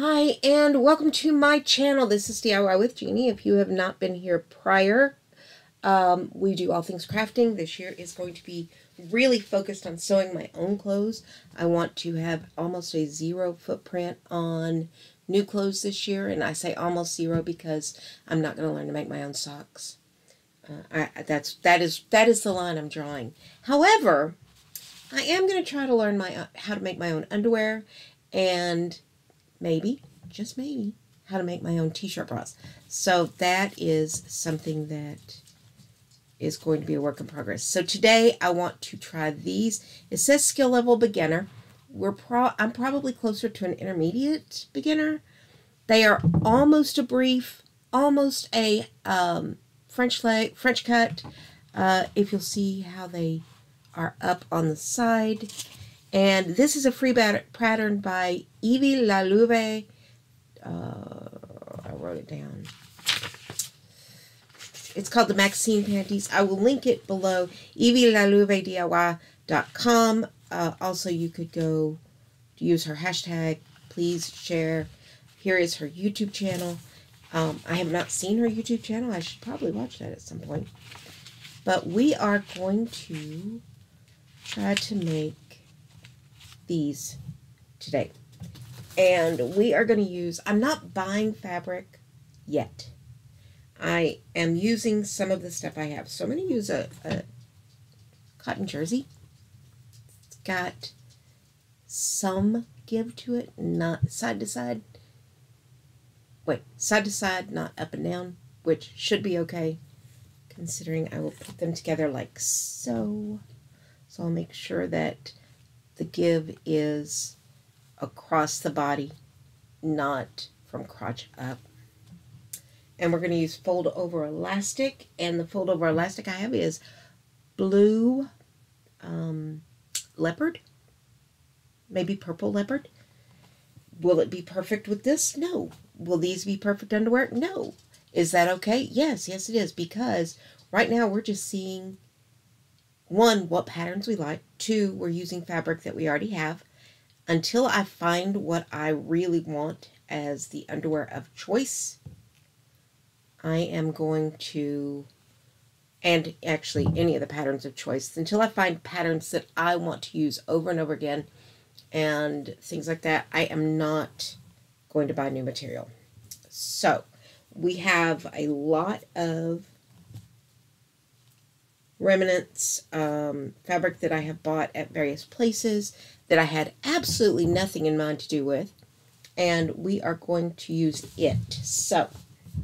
Hi and welcome to my channel. This is DIY with Jeannie. If you have not been here prior, we do all things crafting. This year is going to be really focused on sewing my own clothes. I want to have almost a zero footprint on new clothes this year, and I say almost zero because I'm not going to learn to make my own socks. That is the line I'm drawing. However, I am going to try to learn how to make my own underwear, and maybe, just maybe, how to make my own t-shirt bras. So that is something that is going to be a work in progress. So today I want to try these. It says skill level beginner. I'm probably closer to an intermediate beginner. They are almost a brief, almost a French cut. If you'll see how they are up on the side. And this is a free pattern by Evie La Luve. I wrote it down. It's called the Maxine Panties. I will link it below. EvieLaLuveDIY.com. Also, you could go use her hashtag. Please share. Here is her YouTube channel. I have not seen her YouTube channel. I should probably watch that at some point. But we are going to try to make these today. And we are going to use, I'm not buying fabric yet. I am using some of the stuff I have. So I'm going to use a cotton jersey. It's got some give to it, not side to side. Wait, side to side, not up and down, which should be okay, considering I will put them together like so. So I'll make sure that the give is across the body, not from crotch up. And we're going to use fold over elastic, and the fold over elastic I have is blue leopard, maybe purple leopard. Will it be perfect with this? No. Will these be perfect underwear? No. Is that okay? Yes, it is, because right now we're just seeing, one, what patterns we like. Two, we're using fabric that we already have. Until I find what I really want as the underwear of choice, I am going to, and actually any of the patterns of choice, until I find patterns that I want to use over and over again and things like that, I am not going to buy new material. So we have a lot of remnants, fabric that I have bought at various places that I had absolutely nothing in mind to do with, and we are going to use it. So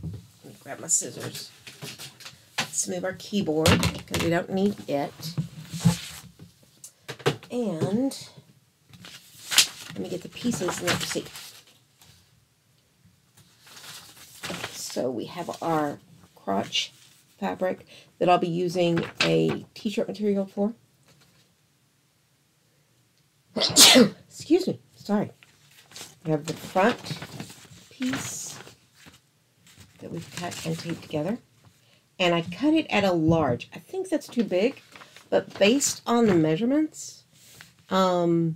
let me grab my scissors. Let's move our keyboard because we don't need it. And let me get the pieces and let's see. So we have our crotch fabric that I'll be using a t-shirt material for. Excuse me, sorry. We have the front piece that we've cut and taped together. And I cut it at a large. I think that's too big, but based on the measurements, for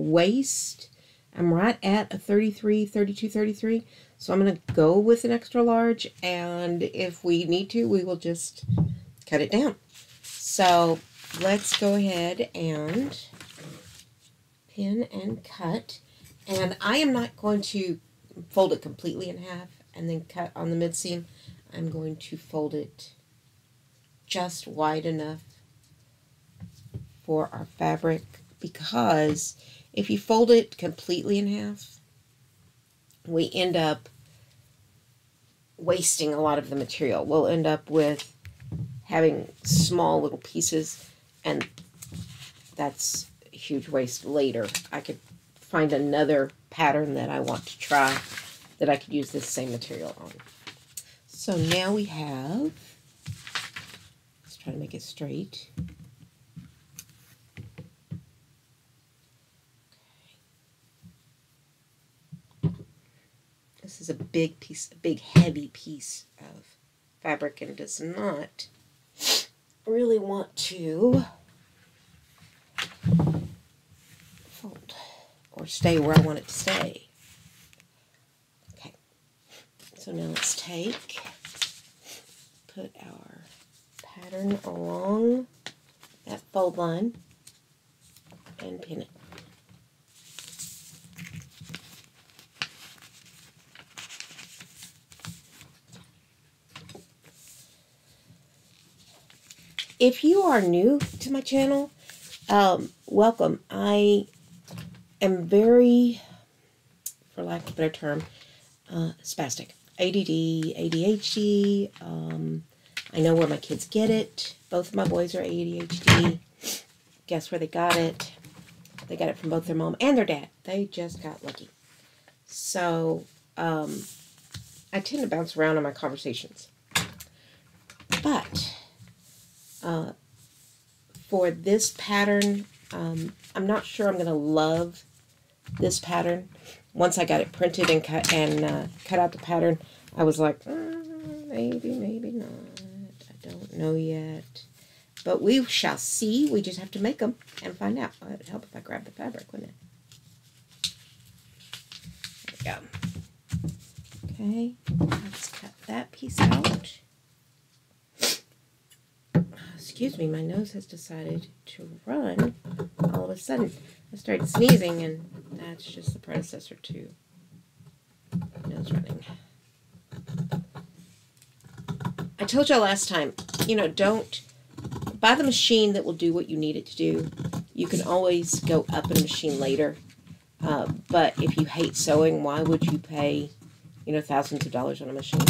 waist, I'm right at a 32, 33. So I'm going to go with an extra large, and if we need to, we will just cut it down. So let's go ahead and pin and cut. And I am not going to fold it completely in half and then cut on the mid seam. I'm going to fold it just wide enough for our fabric, because if you fold it completely in half, we end up wasting a lot of the material. We'll end up with having small little pieces, and that's a huge waste later. I could find another pattern that I want to try that I could use this same material on. So now we have, let's try to make it straight. This is a big piece, a big heavy piece of fabric, and does not really want to or stay where I want it to stay. Okay, so now let's put our pattern along that fold line and pin it. If you are new to my channel, welcome. I am very, for lack of a better term, spastic. ADD, ADHD. I know where my kids get it. Both of my boys are ADHD. Guess where they got it? They got it from both their mom and their dad. They just got lucky. So, I tend to bounce around in my conversations. But for this pattern, I'm not sure I'm going to love this pattern. Once I got it printed and cut out the pattern, I was like, maybe, maybe not. I don't know yet. But we shall see. We just have to make them and find out. Oh, it would help if I grabbed the fabric, wouldn't it? There we go. Okay, let's cut that piece out. Excuse me, my nose has decided to run all of a sudden. I started sneezing, and that's just the predecessor to nose running. I told y'all last time, don't buy the machine that will do what you need it to do. You can always go up in a machine later. But if you hate sewing, why would you pay, thousands of dollars on a machine?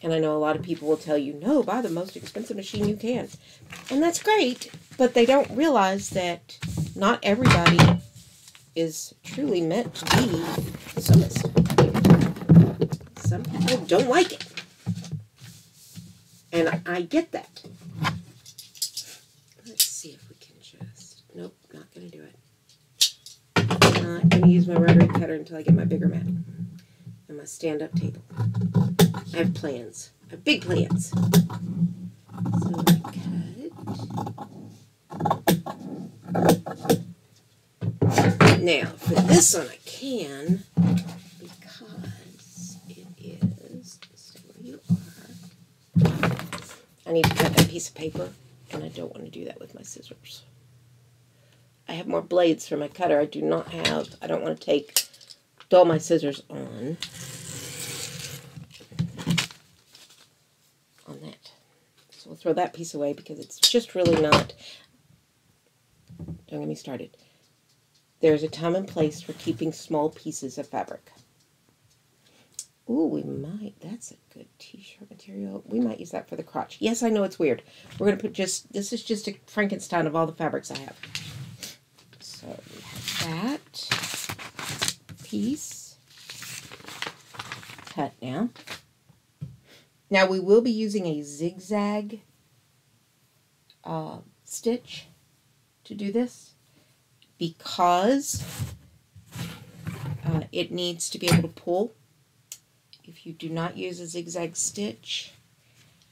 And I know a lot of people will tell you, no, buy the most expensive machine you can. And that's great, but they don't realize that not everybody is truly meant to be a sewist. Some people don't like it. And I get that. Let's see if we can just... Nope, not going to do it. I'm not going to use my rotary cutter until I get my bigger mat and my stand-up table. I have plans. I have big plans. So I cut. Now, for this one I can, because it is, stay where you are. I need to cut that piece of paper, and I don't want to do that with my scissors. I have more blades for my cutter. I don't want to dull my scissors on that. So we'll throw that piece away because it's just really not, don't get me started. There's a time and place for keeping small pieces of fabric. Ooh, we might, that's a good t-shirt material. We might use that for the crotch. Yes, I know it's weird. We're going to put this is just a Frankenstein of all the fabrics I have. So we have that piece cut now. Now we will be using a zigzag stitch to do this because it needs to be able to pull. If you do not use a zigzag stitch,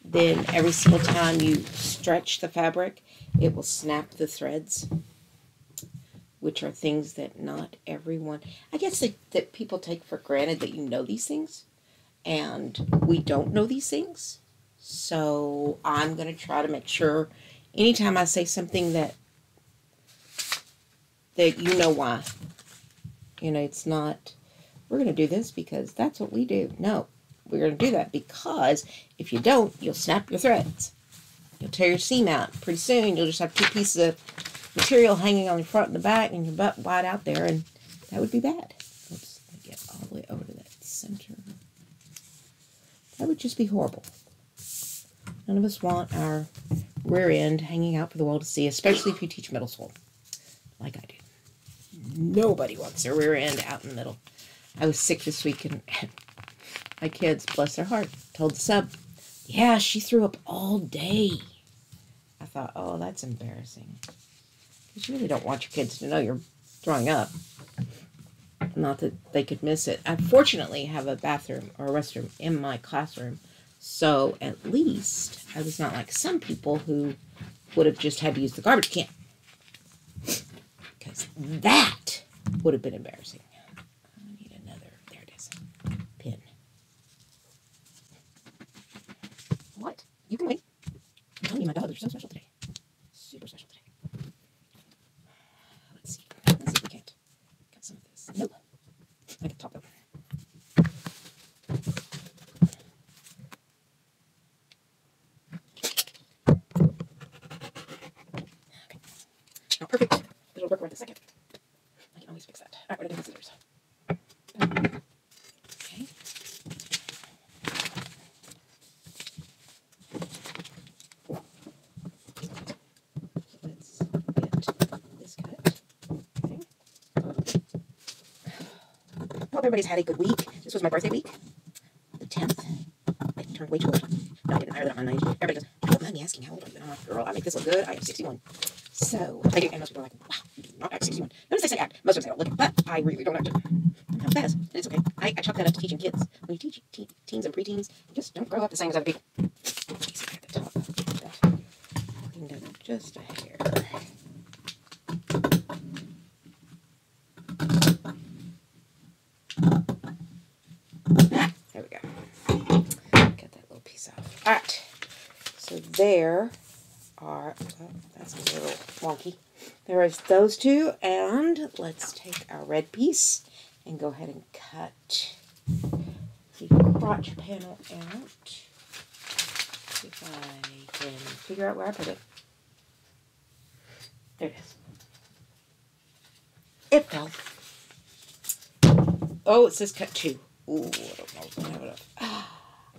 then every single time you stretch the fabric, it will snap the threads, which are things that not everyone, I guess that people take for granted that you know these things. And we don't know these things. So I'm going to try to make sure anytime I say something that you know why. It's not, we're going to do this because that's what we do. No, we're going to do that because if you don't, you'll snap your threads. You'll tear your seam out. Pretty soon, you'll just have two pieces of material hanging on the front and the back and your butt wide out there, and that would be bad. Oops, let me get all the way over to that center. That would just be horrible. None of us want our rear end hanging out for the world to see, especially if you teach middle school, like I do. Nobody wants their rear end out in the middle. I was sick this week, and my kids, bless their heart, told the sub, yeah, she threw up all day. I thought, oh, that's embarrassing. Because you really don't want your kids to know you're throwing up. Not that they could miss it. I fortunately have a bathroom or a restroom in my classroom, so at least I was not like some people who would have just had to use the garbage can. Because that would have been embarrassing. I need another, there it is, pin. What? You can wait. I'm telling you, my dogs are so special today. Super special today. Let's see. Let's see if we can't cut some of this. Nope. I can top them. Okay. Not perfect, but it'll work right this second. I can always fix that. Alright, we're going to do scissors. Okay. Let's get this cut. Okay. Hope everybody's had a good week. This was my birthday week. The 10th. I turned way too old. No, I didn't hire that on my age. Everybody goes, don't mind me asking how old are you? And I'm like, girl, I make this look good. I am 61. So, I do, and most people are like, wow, you do not act 61. Notice they say act. Most of them say, oh, look, but I really don't act. I'm half fast, and it's okay. I chalk that up to teaching kids. When you teach teens and preteens, just don't grow up the same as other people. At the top, that cleaned up just a hair. There we go. Cut that little piece off. All right. So there are, well, that's a little wonky. There is those two, and let's take our red piece and go ahead and cut the crotch panel out. See if I can figure out where I put it. There it is. It fell. Oh, it says cut 2. Ooh, I don't know if I'm going to have enough.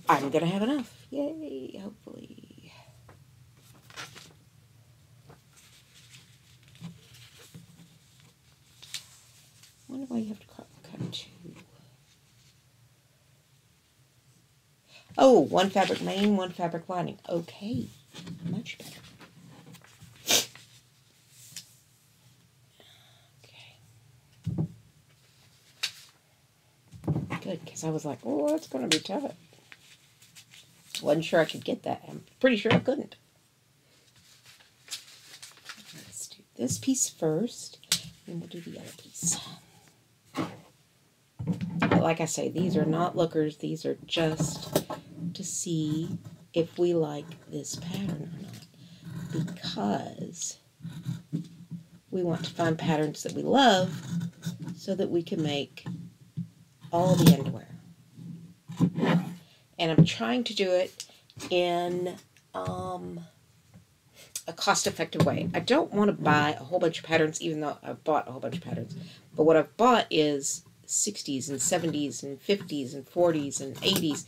I'm going to have enough. Yay, hopefully. I wonder why you have to cut 2. Oh, 1 fabric main, 1 fabric lining. Okay, much better. Good, because I was like, oh, that's going to be tough. Wasn't sure I could get that. I'm pretty sure I couldn't. Let's do this piece first, and we'll do the other piece. But like I say, these are not lookers. These are just to see if we like this pattern or not. Because we want to find patterns that we love so that we can make all the underwear. And I'm trying to do it in a cost-effective way. I don't want to buy a whole bunch of patterns, even though I've bought a whole bunch of patterns. But what I've bought is 60s and 70s and 50s and 40s and 80s.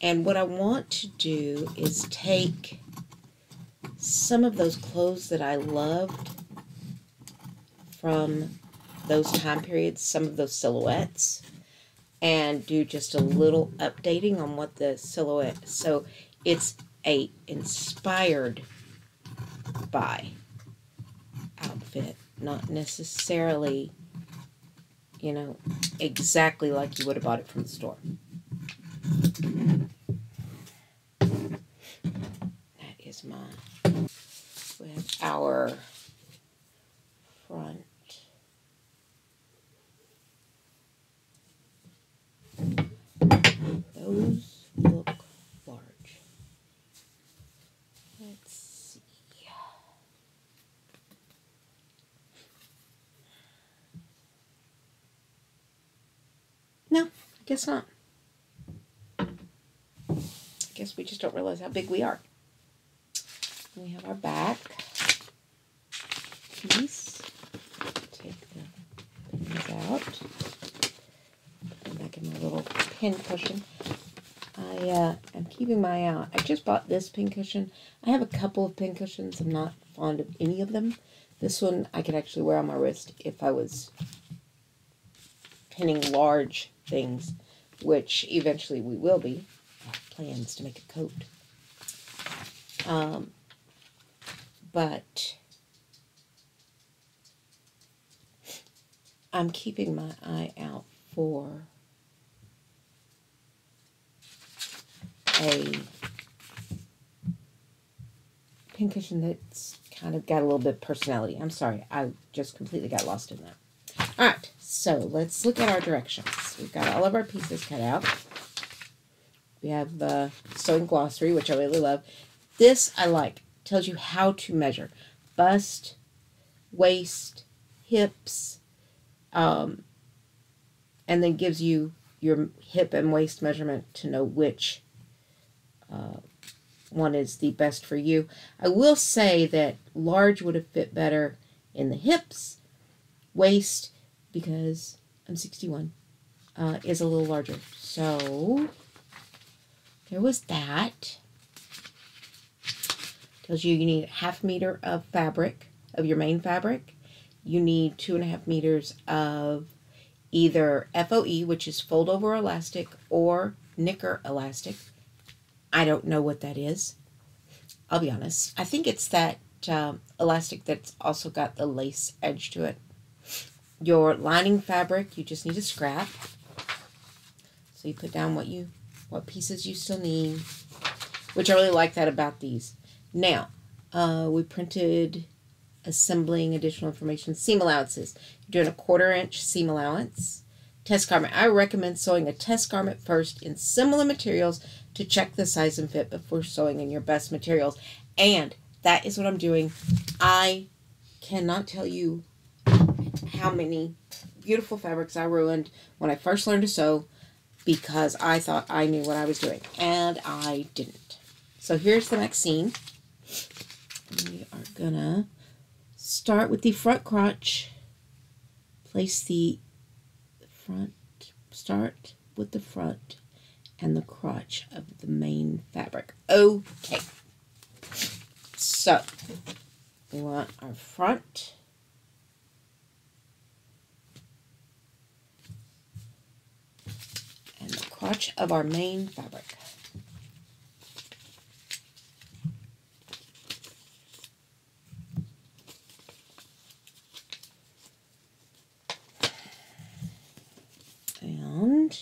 And what I want to do is take some of those clothes that I loved from those time periods, some of those silhouettes, and do just a little updating on what the silhouette is. So it's a inspired by outfit, not necessarily, you know, exactly like you would have bought it from the store. That is mine. With our front. Those look large. Let's see. No, I guess not. I guess we just don't realize how big we are. We have our back piece. Take the pins out. Put them back in my little pin cushion. I am keeping my eye out. I just bought this pin cushion. I have a couple of pin cushions. I'm not fond of any of them. This one I could actually wear on my wrist if I was pinning large things, which eventually we will be. I have plans to make a coat. But I'm keeping my eye out for a pincushion that's kind of got a little bit of personality. I'm sorry, I just completely got lost in that. All right, so let's look at our directions. We've got all of our pieces cut out. We have the sewing glossary, which I really love. This I like. Tells you how to measure bust, waist, hips, and then gives you your hip and waist measurement to know which one is the best for you. I will say that large would have fit better in the hips. Waist, because I'm 61, is a little larger. So there was that. Tells you need 1/2 meter of fabric, of your main fabric. You need 2.5 meters of either FOE, which is fold over elastic, or knicker elastic. I don't know what that is. I'll be honest. I think it's that elastic that's also got the lace edge to it. Your lining fabric, you just need to scrap. So you put down what pieces you still need, which I really like that about these. Now, we printed assembling additional information. Seam allowances. You're doing a 1/4 inch seam allowance. Test garment. I recommend sewing a test garment first in similar materials to check the size and fit before sewing in your best materials. And that is what I'm doing. I cannot tell you how many beautiful fabrics I ruined when I first learned to sew because I thought I knew what I was doing. And I didn't. So here's the Maxine. We are gonna start with the front crotch. Place the front, start with the front and the crotch of the main fabric. Okay. So we want our front and the crotch of our main fabric. And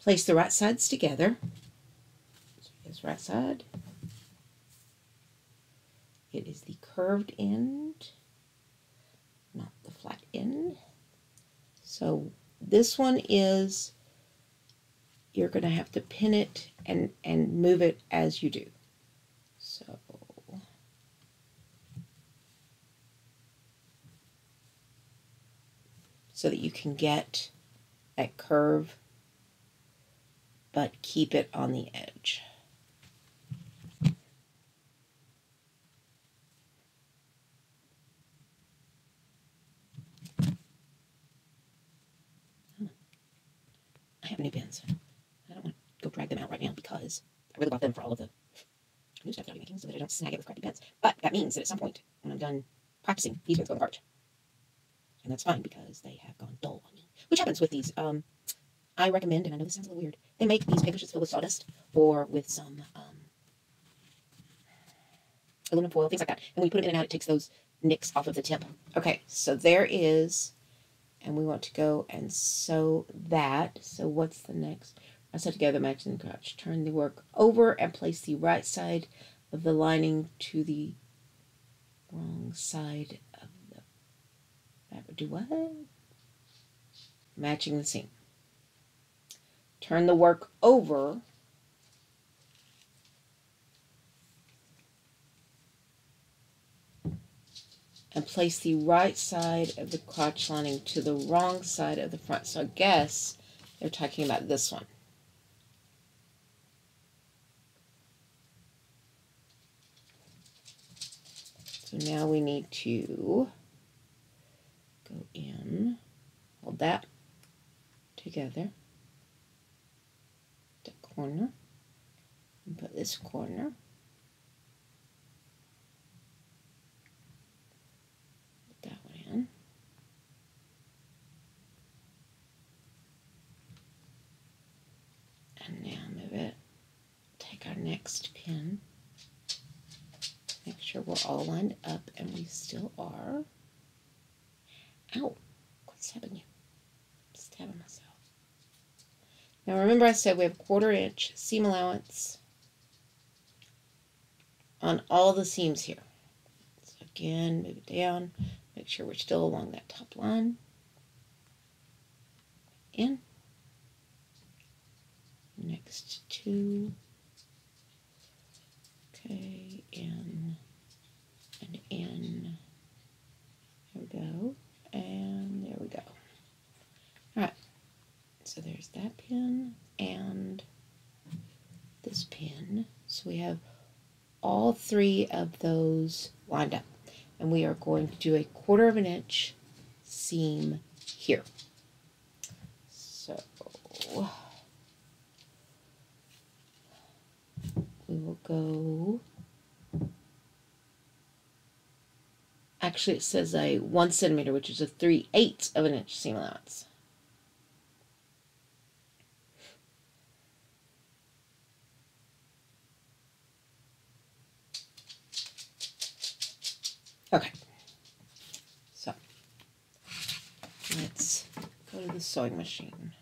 place the right sides together. So here's right side. It is the curved end, not the flat end. So this one is, you're going to have to pin it and move it as you do. So that you can get that curve, but keep it on the edge. I have new pins. I don't want to go drag them out right now because I really bought them for all of the new stuff that I'll be making so that I don't snag it with crappy pins. But that means that at some point, when I'm done practicing, these pins go in the garbage. And that's fine because they have gone dull on me. Which happens with these. I recommend, and I know this sounds a little weird, they make these paper sheets filled with sawdust or with some aluminum foil, things like that. And when you put them in and out, it takes those nicks off of the tip. Okay, so there is, and we want to go and sew that. So what's the next? I sew together, matching the crotch. Turn the work over and place the right side of the lining to the wrong side of the fabric. Do what? Matching the seam. Turn the work over and place the right side of the crotch lining to the wrong side of the front. So I guess they're talking about this one. So now we need to go in, hold that together, the corner, and put this corner, put that one in, and now move it, take our next pin, make sure we're all lined up, and we still are. Ow, quit stabbing you. I'm stabbing myself. Now remember I said we have 1/4 inch seam allowance on all the seams here. So again, move it down, Make sure we're still along that top line. In. Next two. Okay, in and in. There we go. And there we go. Alright. So there's that pin and this pin. So we have all three of those lined up. And we are going to do a 1/4 of an inch seam here. So we will go, actually it says a 1 centimeter, which is a 3/8 of an inch seam allowance. Okay, so let's go to the sewing machine.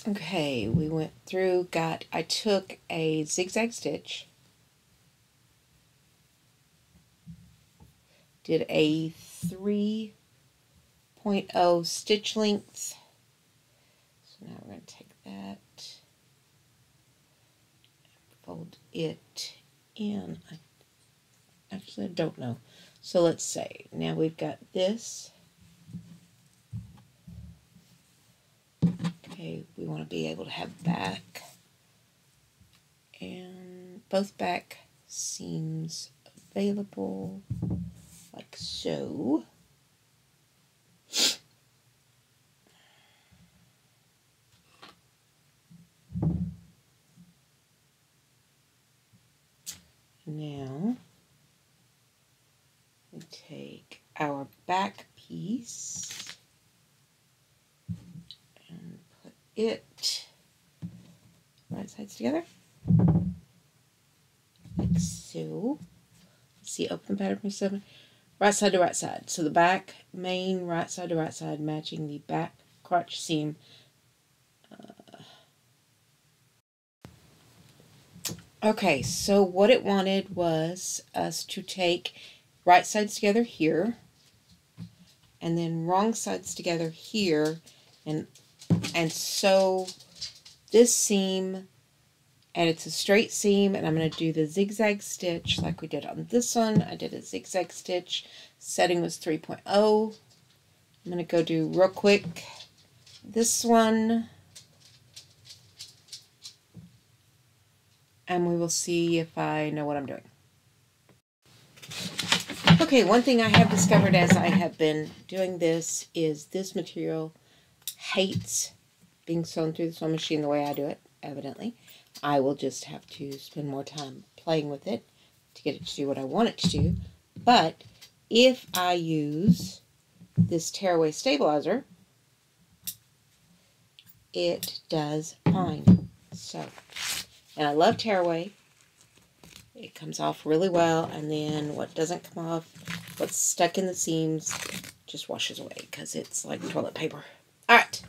Okay, we went through, I took a zigzag stitch, did a 3.0 stitch length. So now we're going to take that, fold it in. Actually, I don't know. So let's say, now we've got this. Okay, we want to be able to have back and both back seams available, like so. Now we take our back piece and put it right sides together, like so. Let's see, open the pattern for 7, right side to right side. So the back main right side to right side matching the back crotch seam. Okay, so what it wanted was us to take right sides together here, and then wrong sides together here, and sew this seam, and it's a straight seam, and I'm going to do the zigzag stitch like we did on this one. I did a zigzag stitch, setting was 3.0. I'm going to go do real quick this one, and we will see if I know what I'm doing. Okay, one thing I have discovered as I have been doing this is this material hates being sewn through the sewing machine the way I do it, evidently. I will just have to spend more time playing with it to get it to do what I want it to do. But if I use this tearaway stabilizer, it does fine. So, and I love tearaway. It comes off really well, and then what doesn't come off, what's stuck in the seams, just washes away because it's like toilet paper. All right,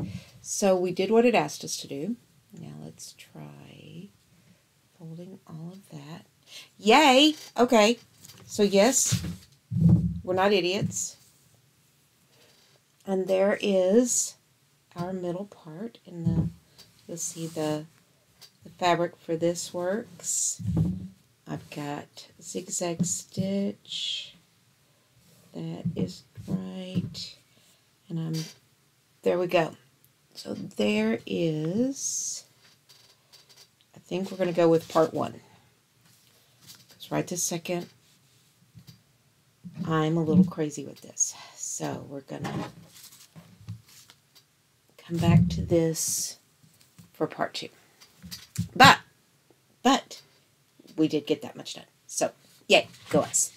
so we did what it asked us to do. Now let's try folding all of that. Yay! Okay, so yes, we're not idiots. And there is our middle part, and you'll see the fabric for this works. I've got zigzag stitch. That is right. And there we go. So there is, I think we're going to go with part 1. Because right this second, I'm a little crazy with this. So we're going to come back to this for part 2. But we did get that much done. So, yay, go us.